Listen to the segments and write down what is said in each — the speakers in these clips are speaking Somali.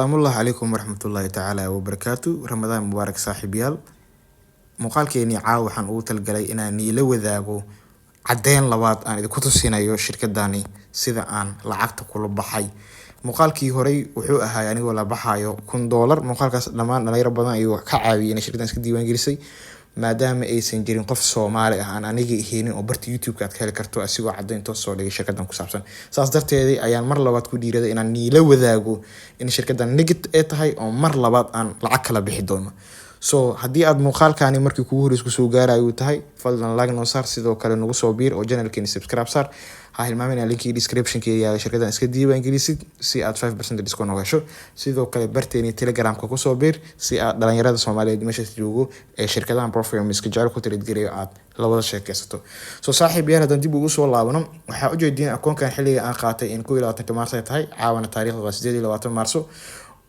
السلام الله عليكم ورحمة الله تعالى وبركاته. رمضان مبارك صاحب يال muuqaalkeeni caawa waxaan ugu talgalay inaan niila wadaago caddeyn labaad aan idinku tusinayo shirkadani sida aan lacagta kula baxay. Muuqaalkii horey wuxuu ahaa anigoo la baxayo $1. Muuqaalkaas dhammaan dhalinyaro badan ayuu ka caawiyay in shirkadan iska diiwaan gelisay maadaama aysan jirin qof Soomaali ah aan aniga ahaynin oo barta YouTube-ka aad ka heli karto asigoo caddeyn toos soo dhigay shirkadan ku saabsan. Saas darteed ayaan mar labaad ku dhiiraday inaan niila wadaago in shirkadan nigit ay tahay oo mar labaad aan lacag kala bixi doono. So haddii aad muuqaalkaani markii kugu horreysay ku soo gaarayo tahay fadlan like noo saar sidoo kale nagu soo biir oo channelkeena subscribe saar. Ha hilmaamin linkii description-ka yaala shirkadan iska diiwaan gelisid si aad 5% discount uga hesho. Sidoo kale barteeni Telegram-ka ku soo biir si aad dhalinyarada Soomaaliyeed meesha joogo ee shirkadahan profile iska jecel ku trade gareeyo aad la wada sheekaysato. So saaxiib yaal haddaan dib ugu soo laabano waxaa u jeedin akoonkan xilliga aan qaatay in 21 Maarso ay tahay caawana taariikhda 28 Maarso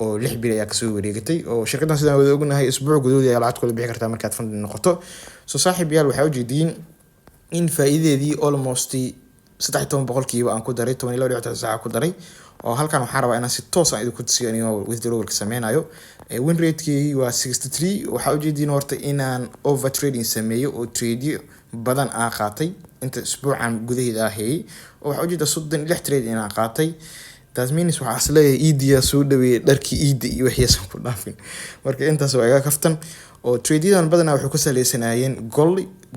oo 6 bil ayaa kasoo wareegatay oo shirkadan sidaan wada ognahay isbuuc gudahood ayaa lacag kula bixi kartaa markaad fund noqoto. So saaxiib yaal waxaa u jeedin in faa'iideedii almost 13% aan ku daray 12 saac ku daray oo halkan waxaan rabaa inaan si toos ah idinku tusiyo inuu withdrawal-ka sameynayo. Win rate-kii waa 63. waxaa u jeedin horta inaan over trading sameeyo oo trade badan aan qaatay inta isbuucan gudaheeda ahay oo waxaa u jeeda 36 trade inaan qaatay. That means waxaa isleeyahay iidiya soo dhaweeyay dharkii iidi iyo waxyaasan ku dhaafin. Marka intaas waa iga kaftan oo tradeyadan badanaa wuxuu ku saleysanayeen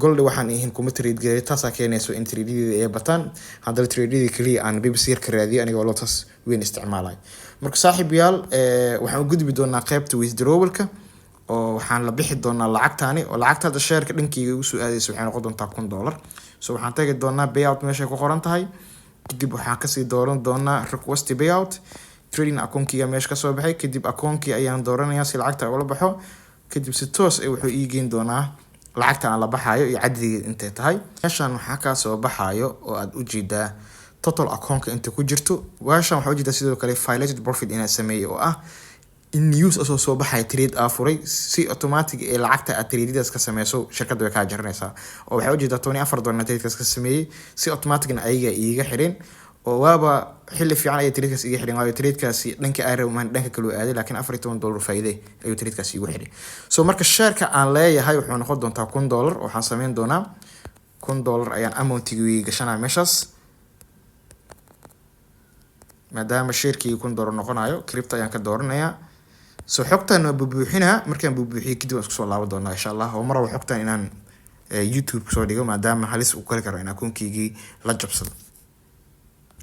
gold waxaan ahayn kuma trade garay taas keenayso in tradeydii ay bataan haddana tradeydii kaliya aan ribs yar ka raadiyo anigoo lotas weyn isticmaalay. Marka saaxiib yaal waxaan u gudbi doonaa qaybta withdrawal-ka oo waxaan la bixi doonaa lacagtaani oo lacagta share-ka dhankeyga ugu soo aadayso waxay noqon doontaa $1. So waxaan tagi doonaa payout meesha ku qoran tahay kadib waxaan kasii dooran doonaa request payout trading account-kiga meesha ka soo baxay kadib account-kii ayaan dooranayaa si lacagta ula baxo kadib si toos ah wuxuu ii geyn doonaa lacagta aan la baxayo iyo cadadigeeda intee tahay. meeshan waxaa ka soo baxayo oo aad u jeedaa total account-ka inta ku jirto. meeshan waxaa u jeedaa sidoo kale violated profit inaan sameeyo oo ah in news asoo soo baxay trade afuray si automatic ee lacagta aad tradedaas ka sameyso shirkadda way ka jaranaysaa oo waxaa u jeedaa $24 trade-kaas ka sameeyay si automatic ayaga iiga xireen oo waaba xilli fiican ay trade-kaas iiga xireen waayo trade-kaasi dhanka Ironman dhanka kale uu aaday laakiin $14 faa'iido ayuu trade-kaas iigu xiray. So marka share-ka aan leeyahay wuxuu noqon doontaa $1 waxaan sameyn doonaa $1 ayaan amount-igi gashanaa meeshaas maadaama share-kii $1 noqonayo crypto ayaan ka dooranayaa. So xogtan waa buubuuxinaa markaan buubuuxiyo kadib waan isku soo laaban doonaa insha Allah oo mar walba xogtan inaan YouTube soo dhigo maadaama halis uu kali karo in akoonkaygii la jabsado.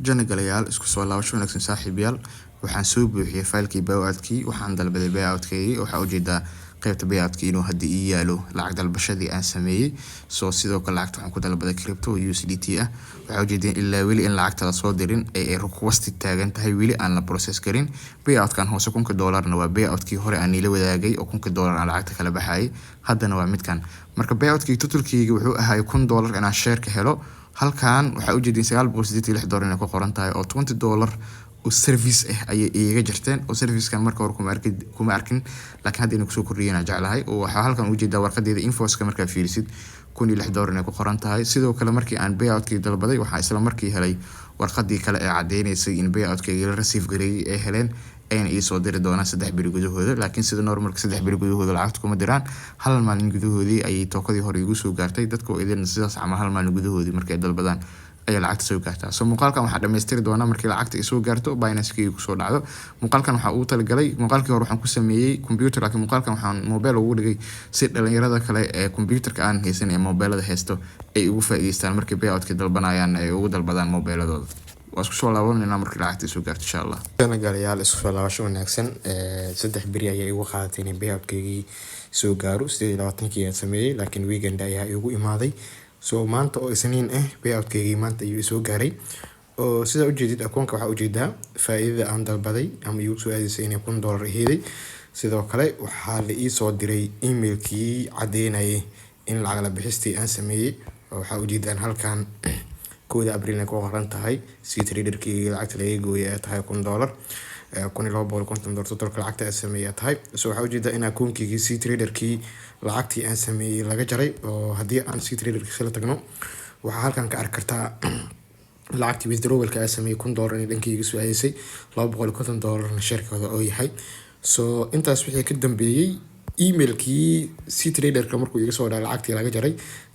Janagalayaal isku soo laabasho wanaagsan saaxiib yaal waxaan soo buuxiyay faylkii payout-kii waxaan dalbaday payout-kii waxaa u jeedaa qaybta payout-kii inuu hadda ii yaalo lacag dalbashadii aan sameeyay. So sidoo kale lacagta waxaan ku dalbaday crypto USDT ah waxaa u jeedin ilaa weli in lacagta la soo dirin ee request taagan tahay weli aan la process karin. payout-kan hoose $1 waa payout-kii hore aan ila wadaagay oo $1 aan lacagta kala baxay haddana waa midkan. Marka payout-kii totalkeyga wuxuu ahaa $1 inaan share ka helo halkan waxaa u jeedin $986 inay ku qoran tahay oo $20 oo service ah ayay iiga jirteen oo service-kan marka hore kuma arkin laakiin hadda inuu kusoo kordhiyay jeclahay oo waxaa halkan u jeedaa warqadeeda invoice-ka markaa fiirisid $16 inay ku qoran tahay. sidoo kale markii aan payout-kii dalbaday waxaa isla markii helay warqadii kale ee cadeynaysay in payout-kayga la receive gareeyay ee heleen ayna ii soo diri doonaan 3 bil gudahooda laakiin sida normalka 3 bil gudahooda lacagta kuma diraan hal maalin gudahoodii ayay tookadii hore igu soo gaartay dadka oo idin sidaas ama hal maalin gudahoodii markay dalbadaan ay lacagta soo gaartaa. So muuqaalkan waxaa dhameystiri doonaa markii lacagta ay soo gaarto Binance-kayga ku soo dhacdo. muuqaalkan waxaa uu talagalay muuqaalkii hore waxaan ku sameeyay computer laakiin muuqaalkan waxaan mobile ugu dhigay si dhalinyarada kale ee computer-ka aan haysan ee mobilada haysto ay ugu faa'iideystaan markii payout-ka dalbanayaan ay ugu dalbadaan mobiladooda. waa isku soo laabanayna markii lacagta soo gaarto insha Allah. Janagalayaal isku soo laabasho wanaagsan 3 beri ayay igu qaadatay in payout-kaygii soo gaaro 28 aan sameeyay laakiin weekend ayaa igu imaaday. So maanta oo isniin ah payout-kaygii maanta ayuu soo gaaray oo sida u jeedid akoonka waxaa u jeedaa faa'iidada aan dalbaday ama igu soo aadaysay inay $1 aheeday. sidoo kale waxaa la ii soo diray email-kii cadeynayay in lacag la bixistii aan sameeyay oo waxaa u jeedaan halkan 1 Abriil ay ku qoran tahay si trader-kii lacagta laga gooyay ay tahay $1 $1250 totalka lacagta aan sameeyay tahay. So waxaa u jeedaa in akoonkaygii si trader-kii lacagtii aan sameeyay laga jaray oo haddii aan si trader-kii la tagno waxaa halkan ka arki kartaa lacagtii withdrawalka aan sameeyey $1 inay dhankayga soo aadisay $250 sheerkooda oo yahay. So intaas wixii ka dambeeyey emailkii C-Traderka markuu iga soo dhacay lacagtii laga jaray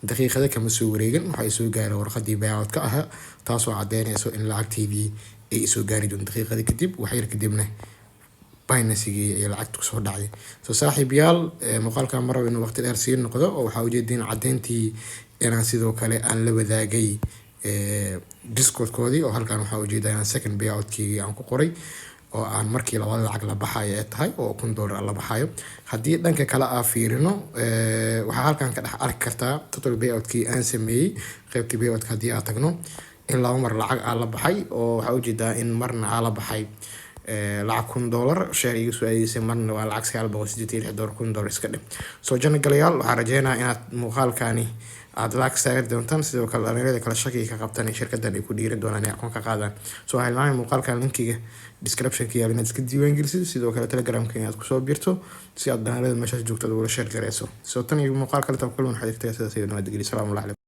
daqiiqada kama soo wareegin waxay soo gaaray warqadii buyout ka ahaa taasoo cadeynayso in lacagteydii ay soo gaari doonto daqiiqada kadib wax yar kadibna Binance-gii ay lacagtu soo dhacday. So saaxiibayaal muuqaalkan mar inuu waqti dheer sii noqdo oo waxa ujeedin cadeyntii inaan sidoo kale aan la wadaagay Discord-koodii oo halkan waxa ujeedaa inaan second buyout-kii aan ku qoray oo aan markii labada lacag la baxayo ay tahay oo $1 la baxayo. Haddii dhanka kale aan fiirino waxa halkan ka dhex arki kartaa total buyout-kii aan sameeyey qaybtii buyout-ka haddii aan tagno in laba mar lacag aan la baxay oo waxa ujeedaa in marna aan la baxay lacag $1 share iga soo aadisay marna waa lacag $986 iska dhig. So janagalayaal waxaan rajeynayaa inaad muuqaalkani aad lacag saari doontaan sidoo kale dhalinyarada kala shaki ka qabtaan shirkaddan ay ku dhiiri doonaan inay aqoon ka qaadaan. So waxaan ilaahay muuqaalkan linkiga description-ka yaal inaad iska diiwaangelisid sidoo kale Telegram-ka inaad kusoo biirto si aad dhalinyarada meeshaas joogto ula share gareyso. So tan iyo muuqaal kale tan kulman waxay igtahay sidaas iyo nabadgelyo. Salaamu calaykum.